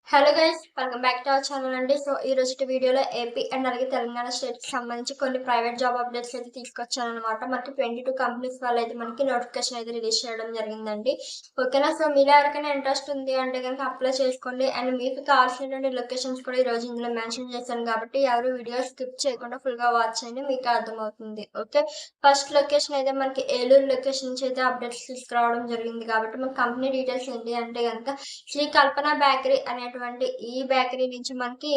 Hello guys, welcome back to our channel అండి. So ఈ రోజు వీడియోలో ఏపీ అండ్ అలాగే తెలంగాణ స్టేట్ కి సంబంధించి కొన్ని ప్రైవేట్ జాబ్ అప్డేట్స్ అయితే తీసుకొచ్చాను అనమాట. మనకి 22 కంపెనీస్ వాళ్ళు అయితే మనకి నోటిఫికేషన్ అయితే రిలీజ్ చేయడం జరిగిందండి. ఓకేనా, సో మీలో ఎవరికైనా ఇంట్రెస్ట్ ఉంది అంటే కనుక అప్లై చేసుకోండి. అండ్ మీకు కావాల్సినటువంటి లొకేషన్స్ కూడా ఈ రోజు ఇందులో మెన్షన్ చేశాను కాబట్టి ఎవరు వీడియో స్కిప్ చేయకుండా ఫుల్ గా వాచ్ చేయండి, మీకు అర్థమవుతుంది. ఓకే, ఫస్ట్ లొకేషన్ అయితే మనకి ఏలూరు లొకేషన్ నుంచి అయితే అప్డేట్స్ తీసుకురావడం జరిగింది కాబట్టి మన కంపెనీ డీటెయిల్స్ ఏంటి అంటే కనుక శ్రీ కల్పన బేకరీ అనేటువంటి ఈ బేకరీ నుంచి మనకి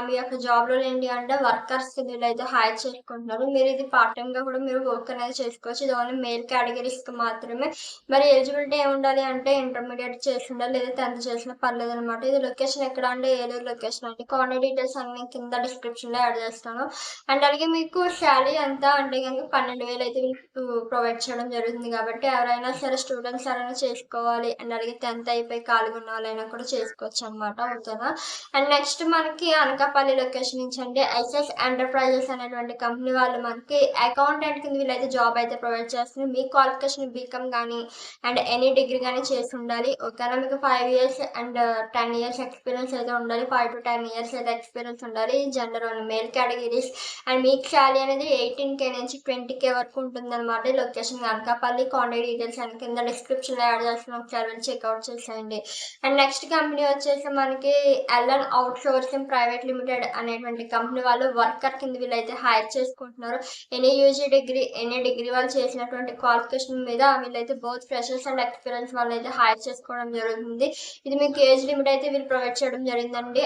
మీ యొక్క జాబ్ రోల్ ఏంటి అంటే వర్కర్స్ వీళ్ళైతే హైర్ చేసుకుంటున్నారు. మీరు ఇది పార్ట్ టైం గా కూడా మీరు వర్క్ అనేది చేసుకోవచ్చు. ఇది ఓన్లీ మేల్ కేటగిరీస్ కి మాత్రమే. మరి ఎలిజిబిలిటీ ఏమి ఉండాలి అంటే ఇంటర్మీడియట్ చేసి ఉండాలి లేదా 10th చేసినా పర్లేదు అనమాట. ఇది లొకేషన్ ఎక్కడ అంటే ఏలూరు లొకేషన్ అంటే కాంటాక్ట్ డీటెయిల్స్ అన్ని కింద డిస్క్రిప్షన్ లో యాడ్ చేస్తాను. అండ్ అలాగే మీకు శాలరీ ఎంత అంటే కనుక 12,000 అయితే మీకు ప్రొవైడ్ చేయడం జరుగుతుంది కాబట్టి ఎవరైనా సరే స్టూడెంట్స్ ఎవరైనా చేసుకోవాలి అండ్ అలాగే 10th అయిపోయి ఖాళీగా ఉన్న వాళ్ళైనా కూడా చేసుకోవచ్చు అనమాట. ఓకేనా, అండ్ నెక్స్ట్ మనకి అనకాపల్లి లొకేషన్ నుంచి అంటే ఎస్ఎస్ ఎంటర్ప్రైజెస్ అనేటువంటి కంపెనీ వాళ్ళు మనకి అకౌంటెంట్ కింద వీళ్ళైతే జాబ్ అయితే ప్రొవైడ్ చేస్తుంది. మీ క్వాలిఫికేషన్ బీకామ్ కానీ అండ్ ఎనీ డిగ్రీ కానీ చేసి ఉండాలి. ఓకేనా, మీకు 5 years అండ్ 10 years ఎక్స్పీరియన్స్ అయితే ఉండాలి. 5 to 10 years అయితే ఎక్స్పీరియన్స్ ఉండాలి. Gender only male categories. And మీకు శాలరీ అనేది 18K నుంచి 20K వరకు ఉంటుంది అనమాట. లొకేషన్ అనకాపల్లి. కాంటాక్ట్ డీటెయిల్స్ అని కింద డిస్క్రిప్షన్ లో యాడ్ చేస్తున్నాం, ఒకసారి చెక్అవుట్ చేసేయండి. అండ్ నెక్స్ట్ కంపెనీ వచ్చేసి మనకి LN outsourcing private limited అనేటువంటి కంపెనీ వాళ్ళు వర్కర్ కింద వీళ్ళైతే హైర్ చేసుకుంటున్నారు. Any UG degree any degree వాళ్ళు చేసినటువంటి క్వాలిఫికేషన్ మీద వీళ్ళైతే బోత్ ఫ్రెషర్స్ అండ్ ఎక్స్పీరియన్స్ వాళ్ళు అయితే హైర్ చేసుకోవడం జరుగుతుంది. ఇది మీకు ఏజ్ లిమిట్ అయితే వీళ్ళు ప్రొవైడ్ చేయడం జరిగిందండి.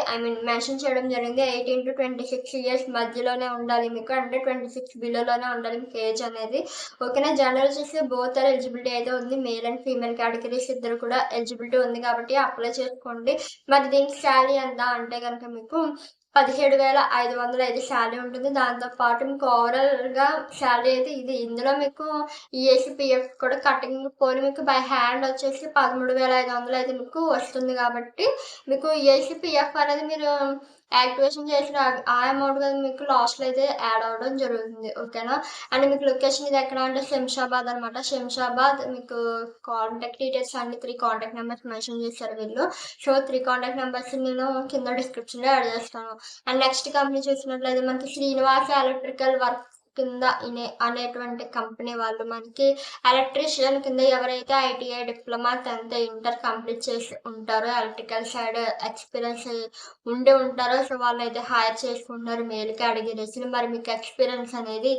మెన్షన్ చేయడం జరిగింది. 18 to 26 years మధ్యలోనే ఉండాలి మీకు, అంటే 26 బిలోలోనే ఉండాలి మీకు ఏజ్ అనేది. ఓకేనా, జనరల్ వచ్చేసి బోత్ ఆర్ ఎలిజిబిలిటీ అయితే ఉంది. మేల్ అండ్ ఫీమేల్ కేటగిరీస్ ఇద్దరు కూడా ఎలిజిబిలిటీ ఉంది కాబట్టి అప్లై చేసుకోండి. మరి దీనికి శాలరీ ఎంత అంటే కనుక మీకు 17,500 అయితే శాలరీ ఉంటుంది. దాంతో పాటు మీకు ఓవరాల్ గా శాలరీ అయితే ఇందులో మీకు ఈఎస్సీ పిఎఫ్ కూడా కటింగ్ పోని మీకు బై హ్యాండ్ వచ్చేసి 13,500 అయితే మీకు వస్తుంది కాబట్టి మీకు ఈఎస్సీ పిఎఫ్ అనేది మీరు యాక్టివేషన్ చేసిన ఆ అమౌంట్ కదా మీకు లాస్ట్లో అయితే యాడ్ అవ్వడం జరుగుతుంది. ఓకేనా, అండ్ మీకు లొకేషన్ ఇది ఎక్కడ అంటే శంషాబాద్ అనమాట. శంషాబాద్ మీకు కాంటాక్ట్ డీటెయిల్స్ అన్ని 3 కాంటాక్ట్ నెంబర్స్ మెన్షన్ చేశారు వీళ్ళు. సో 3 కాంటాక్ట్ నెంబర్స్ నేను కింద డిస్క్రిప్షన్ లో యాడ్ చేస్తాను. అండ్ నెక్స్ట్ కంపెనీ చూసినట్లయితే మనకి శ్రీనివాస ఎలక్ట్రికల్ వర్క్ కింద అనేటువంటి కంపెనీ వాళ్ళు మనకి ఎలక్ట్రీషియన్ కింద ఎవరైతే ITI diploma 10th inter complete చేసి ఉంటారో ఎలక్ట్రికల్ సైడ్ ఎక్స్పీరియన్స్ ఉండి ఉంటారో సో వాళ్ళు అయితే హైర్ చేసుకుంటున్నారు మేల్ కేటగిరీస్. మరి మీకు ఎక్స్పీరియన్స్ అనేది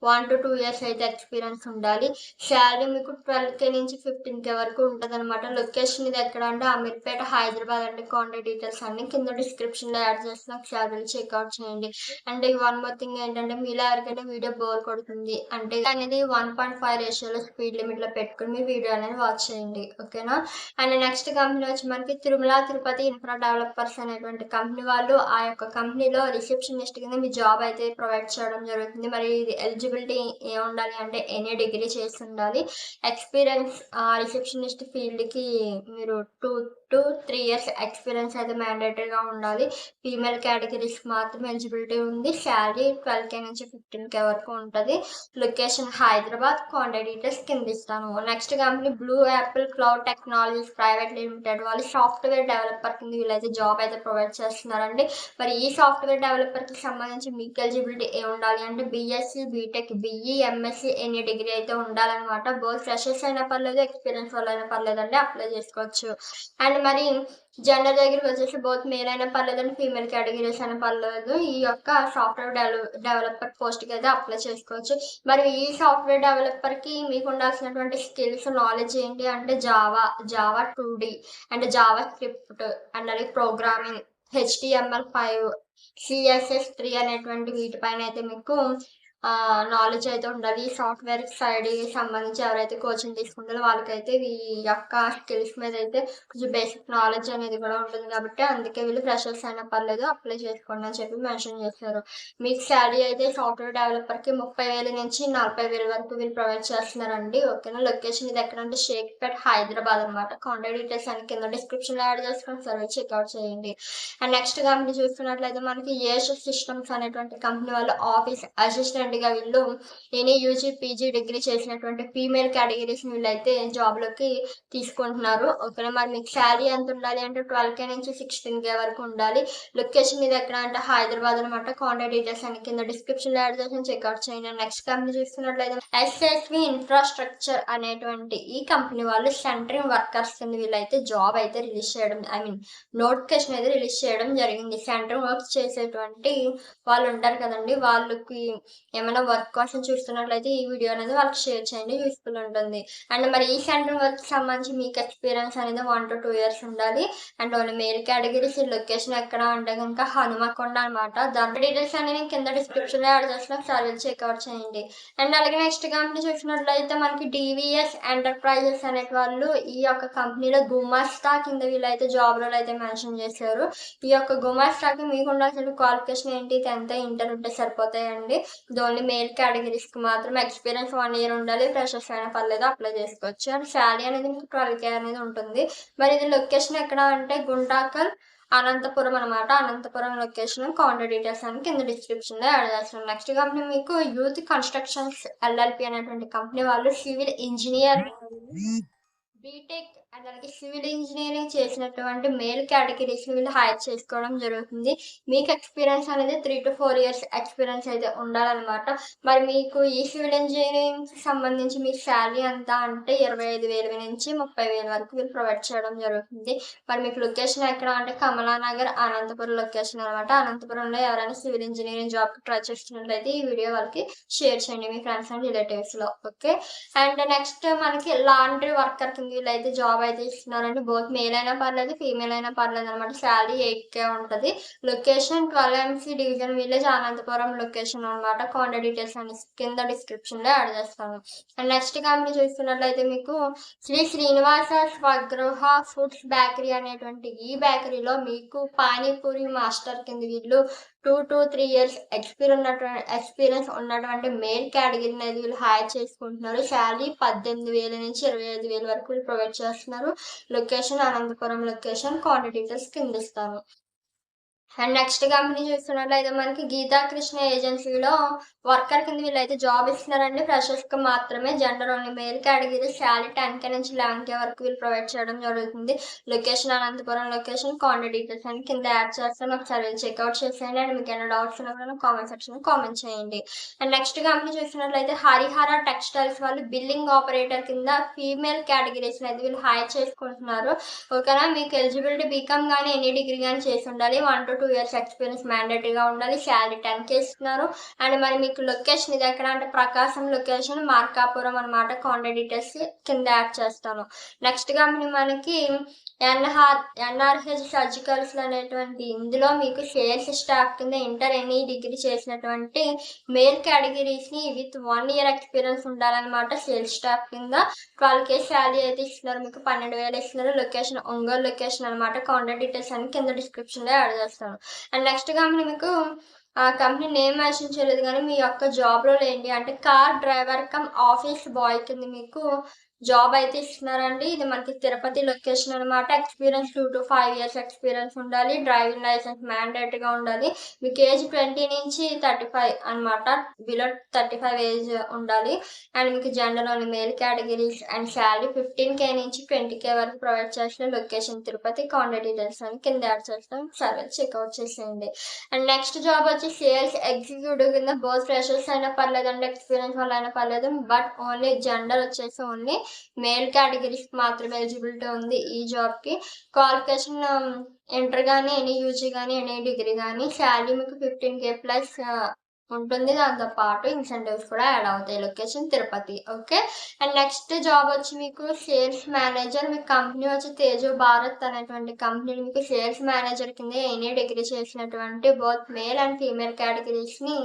1 to 2 years అయితే ఎక్స్పీరియన్స్ ఉండాలి. శాలరీ మీకు 12K నుంచి 15K వరకు ఉంటుంది అనమాట. లొకేషన్ ఇది ఎక్కడ అంటే అమీర్పేట హైదరాబాద్ అంటే కాంటాక్ట్ డీటెయిల్స్ అన్ని కింద డిస్క్రిప్షన్ లో యాడ్ చేసిన ఒకసారి చెక్అవుట్ చేయండి. అండ్ వన్ మోర్ థింగ్ ఏంటంటే మీలో ఎవరికైనా వీడియో బోర్ కొడుతుంది అంటే అనేది 1.5 రేషియోలో స్పీడ్ లిమిట్ లో పెట్టుకుని మీ వీడియో అనేది వాచ్ చేయండి. ఓకేనా, అండ్ నెక్స్ట్ కంపెనీ వచ్చి మనకి తిరుమల తిరుపతి ఇన్ఫ్రా డెవలపర్స్ అనేటువంటి కంపెనీ వాళ్ళు ఆ యొక్క కంపెనీలో రిసెప్షనిస్ట్ కింద మీ జాబ్ అయితే ప్రొవైడ్ చేయడం జరుగుతుంది. మరి ఇది ఎలిజిబిలిటీ ఏ ఉండాలి అంటే ఎనీ డిగ్రీ చేసి ఉండాలి. ఎక్స్పీరియన్స్ రిసెప్షనిస్ట్ ఫీల్డ్ కి మీరు 2 to 3 years ఎక్స్పీరియన్స్ అయితే మ్యాండేటరీగా ఉండాలి. ఫీమేల్ కేటగిరీస్ మాత్రమే ఎలిజిబిలిటీ ఉంది. శాలరీ 12K నుంచి 15K వరకు ఉంటుంది. లొకేషన్ హైదరాబాద్. కాంటాక్ట్ డీటెయిల్స్ కింద ఇస్తాను. Next company blue Apple cloud technologies private limited వాళ్ళు సాఫ్ట్వేర్ డెవలపర్ కింద వీళ్ళైతే జాబ్ అయితే ప్రొవైడ్ చేస్తున్నారండి. మరి ఈ సాఫ్ట్వేర్ డెవలపర్ కి సంబంధించి మీకు ఎలిజిబిలిటీ ఏ ఉండాలి అంటే BSc BTech BE MSc any degree అయితే ఉండాలన్నమాట. బోత్ ఫ్రెషర్స్ అయినా పర్లేదు ఎక్స్పీరియన్స్ వాళ్ళు అయినా పర్లేదండి, అప్లై చేసుకోవచ్చు. అండ్ మరి జెండర్ దగ్గరికి వచ్చేసి బోత్ మేల్ అయినా పర్లేదు అండ్ ఫీమేల్ కేటగిరీస్ అయినా పర్లేదు. ఈ యొక్క సాఫ్ట్వేర్ డెవలపర్ పోస్ట్ కి అయితే అప్లై చేసుకోవచ్చు. మరి ఈ సాఫ్ట్వేర్ డెవలపర్ కి మీకు ఉండాల్సినటువంటి స్కిల్స్ నాలెడ్జ్ ఏంటి అంటే Java 2D and Java script and అలాగే ప్రోగ్రామింగ్ HTML5 CSS3 అనేటువంటి వీటిపైన అయితే మీకు నాలెడ్జ్ అయితే ఉండాలి. సాఫ్ట్వేర్ సైడ్ సంబంధించి ఎవరైతే కోచింగ్ తీసుకుంటారో వాళ్ళకైతే ఈ యొక్క స్కిల్స్ మీద అయితే కొంచెం బేసిక్ నాలెడ్జ్ అనేది కూడా ఉంటుంది కాబట్టి అందుకే వీళ్ళు ఫ్రెషర్స్ అయినా పర్లేదు అప్లై చేసుకోండి అని చెప్పి మెన్షన్ చేస్తారు. మీకు శాలరీ అయితే సాఫ్ట్వేర్ డెవలపర్ కి 30,000 నుంచి 40,000 వరకు వీళ్ళు ప్రొవైడ్ చేస్తున్నారండి. ఓకేనా, లొకేషన్ ఇది ఎక్కడంటే షేక్పేట్ హైదరాబాద్ అనమాట. కాంటాక్ట్ డీటెయిల్స్ అని కింద డిస్క్రిప్షన్ లో యాడ్ చేసుకొని సర్వే చెక్అవుట్ చేయండి. అండ్ నెక్స్ట్ కంపెనీ చూస్తున్నట్లయితే మనకి ఏషస్ సిస్టమ్స్ అనేటువంటి కంపెనీ వాళ్ళు ఆఫీస్ అసిస్టెంట్ ఓన్లీగా వీళ్ళు ఎనీ యూజీ పీజీ డిగ్రీ చేసినటువంటి ఫీమేల్ కేటగిరీస్ వీళ్ళైతే జాబ్లోకి తీసుకుంటున్నారు. ఓకేనా, మరి మీకు శాలరీ ఎంత ఉండాలి అంటే 12K నుంచి 16K వరకు ఉండాలి. లొకేషన్ ఇది ఎక్కడ అంటే హైదరాబాద్ అనమాట. కాంటాక్ట్ డీటెయిల్స్ అని కింద డిస్క్రిప్షన్లో యాడ్ చేసి చెక్అవుట్ చేయండి. నెక్స్ట్ కంపెనీ చూస్తున్నట్లయితే ఎస్ఎస్వి ఇన్ఫ్రాస్ట్రక్చర్ అనేటువంటి ఈ కంపెనీ వాళ్ళు సెంటరింగ్ వర్కర్స్ కింద వీళ్ళైతే జాబ్ అయితే రిలీజ్ చేయడం నోటిఫికేషన్ అయితే రిలీజ్ చేయడం జరిగింది. సెంటరింగ్ వర్క్ చేసేటువంటి వాళ్ళు ఉంటారు కదండి, వాళ్ళకి ఏమైనా వర్క్ కోసం చూస్తున్నట్లయితే ఈ వీడియో అనేది వాళ్ళకి షేర్ చేయండి, యూస్ఫుల్ ఉంటుంది. అండ్ మరి ఈ సెంటరింగ్ వర్క్ సంబంధించి మీకు ఎక్స్పీరియన్స్ అనేది 1 to 2 years ఉండాలి. And only male categories. Location ఎక్కడ అంటే కనుక హనుమకొండ అనమాట. దాని డీటెయిల్స్ అనేది నేను కింద డిస్క్రిప్షన్ లో యాడ్ చేసిన, ఒకసారి చెక్అవుట్ చేయండి. అండ్ అలాగే నెక్స్ట్ కంపెనీ చూసినట్లయితే మనకి డివిఎస్ ఎంటర్ప్రైజెస్ అనే వాళ్ళు ఈ యొక్క కంపెనీలో గుమాస్తా కింద వీళ్ళైతే జాబ్ రోల్ అయితే మెన్షన్ చేశారు. ఈ యొక్క గుమాస్తాకి మీకు ఉండాల్సిన క్వాలిఫికేషన్ ఏంటి, 10th ఇంటర్ ఉంటే సరిపోతాయండి. ఇది ఓన్లీ మేల్ కేటగిరీస్ కి మాత్రం. ఎక్స్పీరియన్స్ 1 year ఉండాలి. ఫ్రెషర్స్ అయినా పర్లేదు, అప్లై చేసుకోవచ్చు. అండ్ శాలరీ అనేది మీకు 12K అనేది ఉంటుంది. మరి ఇది లొకేషన్ ఎక్కడ అంటే గుంటాకల్ అనంతపురం అనమాట. అనంతపురం లొకేషన్. కాంటాక్ట్ డీటెయిల్స్ అని కింద డిస్క్రిప్షన్ లో యాడ్ చేస్తున్నాను. నెక్స్ట్ కంపెనీ మీకు యూత్ కన్స్ట్రక్షన్స్ ఎల్ఎల్పి అనేటువంటి కంపెనీ వాళ్ళు సివిల్ ఇంజనీర్ బీటెక్ అండ్ అలాగే సివిల్ ఇంజనీరింగ్ చేసినటువంటి మేల్ కేటగిరీస్ వీళ్ళు హైర్ చేసుకోవడం జరుగుతుంది. మీకు ఎక్స్పీరియన్స్ అనేది 3 to 4 years ఎక్స్పీరియన్స్ అయితే ఉండాలన్నమాట. మరి మీకు ఈ సివిల్ ఇంజనీరింగ్ సంబంధించి మీ శాలరీ ఎంత అంటే 25,000 నుంచి 30,000 వరకు వీళ్ళు ప్రొవైడ్ చేయడం జరుగుతుంది. మరి మీకు లొకేషన్ ఎక్కడ అంటే కమలానగర్ అనంతపురం లొకేషన్ అనమాట. అనంతపురంలో ఎవరైనా సివిల్ ఇంజనీరింగ్ జాబ్ ట్రై చేస్తున్నట్లయితే ఈ వీడియో వాళ్ళకి షేర్ చేయండి మీ ఫ్రెండ్స్ అండ్ రిలేటివ్స్ లో. ఓకే, అండ్ నెక్స్ట్ మనకి లాండ్రీ వర్కర్ కింద వీళ్ళైతే జాబ్ అయితే ఇస్తున్నారండి. బోత్ మేల్ అయినా పర్లేదు, ఫీమేల్ అయినా పర్లేదు అనమాట. శాలరీ 8K ఉంటుంది. Location 12MC division village Anantapur location అనమాట. కాంటాక్ట్ డీటెయిల్స్ అని కింద డిస్క్రిప్షన్ లో యాడ్ చేస్తాను. అండ్ నెక్స్ట్ కంపెనీ చూస్తున్నట్లయితే మీకు శ్రీ శ్రీనివాస స్వగృహ ఫుడ్స్ బేకరీ అనేటువంటి ఈ బేకరీలో మీకు పానీపూరి మాస్టర్ కింద వీళ్ళు 2 to 3 years ఎక్స్పీరియన్స్ ఉన్నటువంటి మేల్ కేటగిరీ అనేది వీళ్ళు హైర్ చేసుకుంటున్నారు. శాలరీ 18,000 నుంచి 25,000 వరకు వీళ్ళు ప్రొవైడ్ చేస్తున్నారు. Location Anantapur location. Contact details కింద ఇస్తాను. అండ్ నెక్స్ట్ కంపెనీ చూస్తున్నట్లయితే మనకి గీతా కృష్ణ ఏజెన్సీలో వర్కర్ కింద వీళ్ళైతే జాబ్ ఇస్తున్నారండి. ఫ్రెషర్స్ కి మాత్రమే. Gender only male category. Salary 10K నుంచి 11K వరకు వీళ్ళు ప్రొవైడ్ చేయడం జరుగుతుంది. Location Anantapur location. Contact details అని కింద యాడ్ చేస్తాను, ఒకసారి చెక్అవుట్ చేసేయండి. అండ్ మీకు ఏమైనా డౌట్స్ ఉన్నా కామెంట్ సెక్షన్ కామెంట్ చేయండి. అండ్ నెక్స్ట్ కంపెనీ చూస్తున్నట్లయితే హరిహర టెక్స్టైల్స్ వాళ్ళు బిల్లింగ్ ఆపరేటర్ కింద ఫీమేల్ కేటగిరీస్ అయితే వీళ్ళు హైర్ చేసుకుంటున్నారు. ఓకేనా, మీకు ఎలిజిబిలిటీ బీకామ్ కానీ ఎనీ డిగ్రీ కానీ చేసి ఉండాలి. 1 to 2 years ఎక్స్పీరియన్స్ మ్యాండేటరీగా ఉండాలి. శాలరీ 10K ఇస్తున్నారు. అండ్ మరి మీకు లొకేషన్ ఇది ఎక్కడ అంటే ప్రకాశం లొకేషన్ మార్కాపురం అనమాట. కాంటాక్ట్ డీటెయిల్స్ కింద యాడ్ చేస్తాను. నెక్స్ట్ కంపెనీ మనకి ఎన్ఆర్హెచ్ సర్జికల్స్ అనేటువంటి ఇందులో మీకు సేల్స్ స్టాఫ్ కింద ఇంటర్ ఎనీ డిగ్రీ చేసినటువంటి మేల్ కేటగిరీస్ ని విత్ 1 year ఎక్స్పీరియన్స్ ఉండాలన్నమాట. సేల్స్ స్టాఫ్ కింద 12K శాలరీ అయితే ఇస్తున్నారు. మీకు 12,000 ఇస్తున్నారు. లొకేషన్ ఒంగోలు లొకేషన్ అనమాట. కాంటాక్ట్ డీటెయిల్స్ అని కింద డిస్క్రిప్షన్ లో యాడ్ చేస్తాను. అండ్ నెక్స్ట్ కంపెనీ మీకు ఆ కంపెనీ నేమ్ మెన్షన్ చేయలేదు కానీ మీ యొక్క జాబ్ రోల్ ఏంటి అంటే car driver cum office boy కింద మీకు జాబ్ అయితే ఇస్తున్నారండి. ఇది మనకి తిరుపతి లొకేషన్ అనమాట. ఎక్స్పీరియన్స్ 2 to 5 years ఎక్స్పీరియన్స్ ఉండాలి. డ్రైవింగ్ లైసెన్స్ మ్యాండేటరీగా ఉండాలి. మీకు ఏజ్ 20 నుంచి 35 అనమాట. బిలో 35 ఏజ్ ఉండాలి. అండ్ మీకు gender only male categories. And salary 15K నుంచి 20K వరకు ప్రొవైడ్ చేసిన. లొకేషన్ తిరుపతి. కాంటాక్ట్ డీటెయిల్స్ అని కింద యాడ్ చేస్తాం, సరే చెక్అవుట్ చేసేయండి. అండ్ నెక్స్ట్ జాబ్ వచ్చి సేల్స్ ఎగ్జిక్యూటివ్ కింద బోత్ ఫ్రెషర్స్ అయినా పర్లేదు అండి, ఎక్స్పీరియన్స్ వల్ల అయినా పర్లేదు. బట్ ఓన్లీ జెండర్ వచ్చేసి ఓన్లీ మేల్ కేటగిరీస్ మాత్రమే ఎలిజిబిలిటీ ఉంది ఈ జాబ్ కి. క్వాలిఫికేషన్ ఇంటర్ కానీ ఎనీ యూజీ కానీ ఎనీ డిగ్రీ కానీ. శాలరీ మీకు 15K ప్లస్ ఉంటుంది. దాంతో పాటు ఇన్సెంటివ్స్ కూడా యాడ్ అవుతాయి. Location Tirupati. Okay, and next job వచ్చి మీకు సేల్స్ మేనేజర్. మీ కంపెనీ వచ్చి తేజు భారత్ అనేటువంటి కంపెనీ మీకు సేల్స్ మేనేజర్ కింద ఎనీ డిగ్రీ చేసినటువంటి both male and female categories ని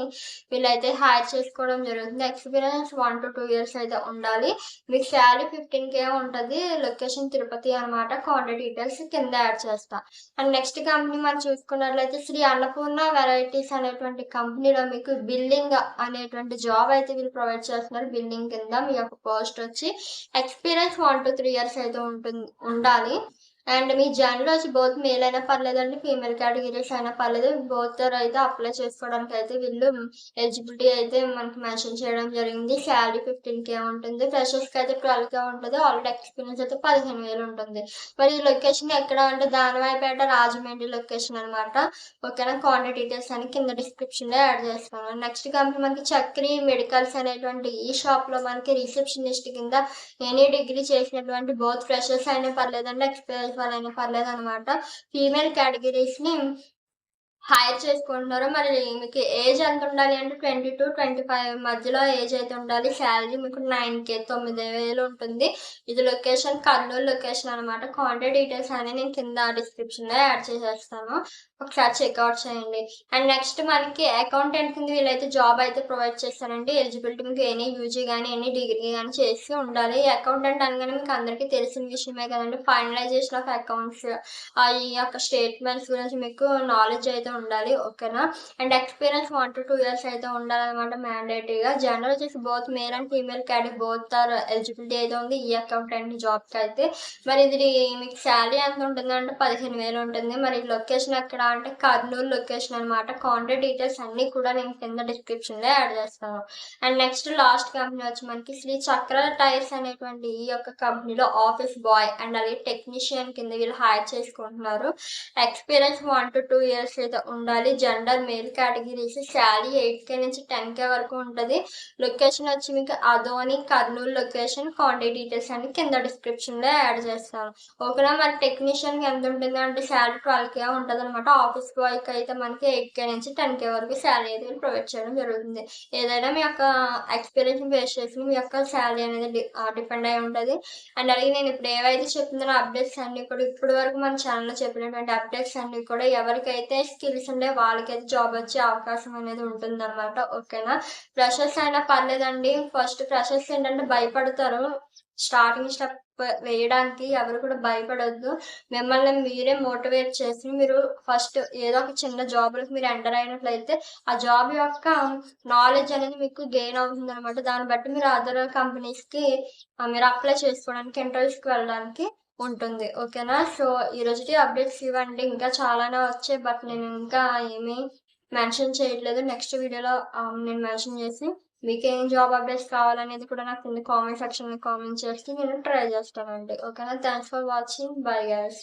వీళ్ళైతే హైర్ చేసుకోవడం జరుగుతుంది. ఎక్స్పీరియన్స్ 1 to 2 years అయితే ఉండాలి. మీకు శాలరీ 15K ఉంటుంది. లొకేషన్ తిరుపతి అనమాట. కాంటాక్ట్ డీటెయిల్స్ కింద యాడ్ చేస్తా. అండ్ నెక్స్ట్ కంపెనీ మనం చూసుకున్నట్లయితే శ్రీ అన్నపూర్ణ వెరైటీస్ అనేటువంటి కంపెనీలో మీకు బిల్డింగ్ అనేటువంటి జాబ్ అయితే వీళ్ళు ప్రొవైడ్ చేస్తున్నారు. బిల్డింగ్ కింద మీ యొక్క పోస్ట్ వచ్చి ఎక్స్పీరియన్స్ 1 to 3 years అయితే ఉండాలి. అండ్ మీ జెండర్ వచ్చి బోత్ మేల్ అయినా పర్లేదండి, ఫీమేల్ కేటగిరీస్ అయినా పర్లేదు. బోత్ అయితే అప్లై చేసుకోవడానికి అయితే వీళ్ళు ఎలిజిబిలిటీ అయితే మనకి మెన్షన్ చేయడం జరిగింది. శాలరీ 15K ఉంటుంది. ఫ్రెషర్స్‌కి అయితే 12K ఉంటది. ఆల్రెడీ ఎక్స్‌పీరియన్స్ అయితే 15,000 ఉంటుంది. మరి ఈ లొకేషన్ ఎక్కడ అంటే దానవాయిపేట, రాజమండ్రి లొకేషన్ అనమాట. ఓకేనా. కాంటాక్ట్ డీటెయిల్స్ అని కింద డిస్క్రిప్షన్‌లో యాడ్ చేస్తాను. నెక్స్ట్ కంపెనీ మనకి చక్రి మెడికల్స్ అనేటువంటి ఈ షాప్‌లో మనకి రిసెప్షనిస్ట్ కింద ఎనీ డిగ్రీ చేసినటువంటి బోత్ ఫ్రెషర్స్ అయినా పర్లేదండి, ఎక్స్‌పీరియన్స్ వాళ్ళైనా పర్లేదనమాట. ఫీమేల్ కేటగిరీస్‌ని హైర్ చేసుకుంటున్నారు. మరి మీకు ఏజ్ ఎంత ఉండాలి అంటే 20-25 మధ్యలో ఏజ్ అయితే ఉండాలి. సాలరీ మీకు 9,000 9,000 ఉంటుంది. ఇది లొకేషన్ కర్నూలు లొకేషన్ అనమాట. కాంటాక్ట్ డీటెయిల్స్ అన్నీ నేను కింద డిస్క్రిప్షన్‌లో యాడ్ చేసేస్తాను. ఒకసారి చెక్‌ఔట్ చేయండి. అండ్ నెక్స్ట్ మనకి అకౌంటెంట్ కింద వీళ్ళైతే జాబ్ అయితే ప్రొవైడ్ చేస్తారండి. ఎలిజిబిలిటీ మీకు ఎనీ యూజీ గానీ, ఎనీ డిగ్రీ గానీ చేసి ఉండాలి. అకౌంటెంట్ అనగానే మీకు అందరికీ తెలిసిన విషయమే కదండీ. ఫైనలైజేషన్ ఆఫ్ అకౌంట్స్ ఈ యొక్క స్టేట్మెంట్స్ గురించి మీకు నాలెడ్జ్ అయితే ఉండాలి. ఓకేనా. అండ్ ఎక్స్‌పీరియన్స్ 1-2 ఇయర్స్ అయితే ఉండాలనమాట మ్యాండేటరీగా. జెండర్ వచ్చేసి both male and female category both are eligibility అయితే ఉంది ఈ అకౌంటెంట్ జాబ్‌కైతే. మరి ఇది మీకు సాలరీ ఎంత ఉంటుందంటే 15,000 ఉంటుంది. మరి లొకేషన్ ఎక్కడ అంటే కర్నూలు లొకేషన్ అనమాట. కాంటాక్ట్ డీటెయిల్స్ అన్నీ కూడా నేను కింద డిస్క్రిప్షన్‌లో యాడ్ చేస్తాను. అండ్ నెక్స్ట్ లాస్ట్ కంపెనీ వచ్చి మనకి శ్రీ చక్ర టైర్స్ అనేటువంటి ఈ యొక్క కంపెనీలో ఆఫీస్ బాయ్ అండ్ అలాగే టెక్నీషియన్ కింద వీళ్ళు హైర్ చేసుకుంటున్నారు. ఎక్స్‌పీరియన్స్ 1-2 ఇయర్స్ అయితే ఉండాలి. Gender male categories. Salary 8K నుంచి 10K వరకు ఉంటది. లొకేషన్ వచ్చి మీకు Adoni, Kurnool location. Contact details అన్ని కింద డిస్క్రిప్షన్‌లో యాడ్ చేస్తాను. ఓకేనా. మరి టెక్నీషియన్‌కి ఎంత ఉంటుంది అంటే సాలరీ 12K ఉంటదనమాట. ఆఫీస్ బాయ్‌కి అయితే మనకి 8K నుంచి 10K వరకు సాలరీ అయితే ప్రొవైడ్ చేయడం జరుగుతుంది. ఏదైనా మీ యొక్క ఎక్స్‌పీరియన్స్‌ని బేస్ చేసి మీ యొక్క సాలరీ అనేది డిపెండ్ అయి ఉంటది. అండ్ అలాగే నేను ఇప్పుడు ఏవైతే చెప్తున్నానో అప్డేట్స్ అన్నీ కూడా ఇప్పటి వరకు మన ఛానెల్‌లో చెప్పినటువంటి అప్డేట్స్ అన్నీ కూడా ఎవరికైతే స్కిల్స్ ఉండే వాళ్ళకైతే జాబ్ వచ్చే అవకాశం అనేది ఉంటుందనమాట. ఓకేనా. ఫ్రెషర్స్ అయినా పర్లేదండి. ఫస్ట్ ఫ్రెషర్స్ ఏంటంటే భయపడతారు. స్టార్టింగ్ స్టెప్ వేయడానికి ఎవరు కూడా భయపడొద్దు. మిమ్మల్ని మీరే మోటివేట్ చేసి మీరు ఫస్ట్ ఏదో ఒక చిన్న జాబ్‌లోకి మీరు ఎంటర్ అయినట్లయితే ఆ జాబ్ యొక్క నాలెడ్జ్ అనేది మీకు గెయిన్ అవుతుందనమాట. దాన్ని బట్టి మీరు అదర్ కంపెనీస్‌కి మీరు అప్లై చేసుకోవడానికి, ఇంటర్వ్యూస్‌కి వెళ్ళడానికి ఉంటుంది. ఓకేనా. సో, ఈరోజుటి అప్డేట్స్ ఇవండి. ఇంకా చాలానే వచ్చాయి. బట్ నేను ఇంకా ఏమీ మెన్షన్ చేయట్లేదు. నెక్స్ట్ వీడియోలో నేను మెన్షన్ చేసి మీకేం జాబ్ అప్డేట్స్ కావాలనేది కూడా నాకు కింద కామెంట్ సెక్షన్‌లో కామెంట్ చేస్తే నేను ట్రై చేస్తానండి. ఓకేనా. Thanks for watching. Bye guys.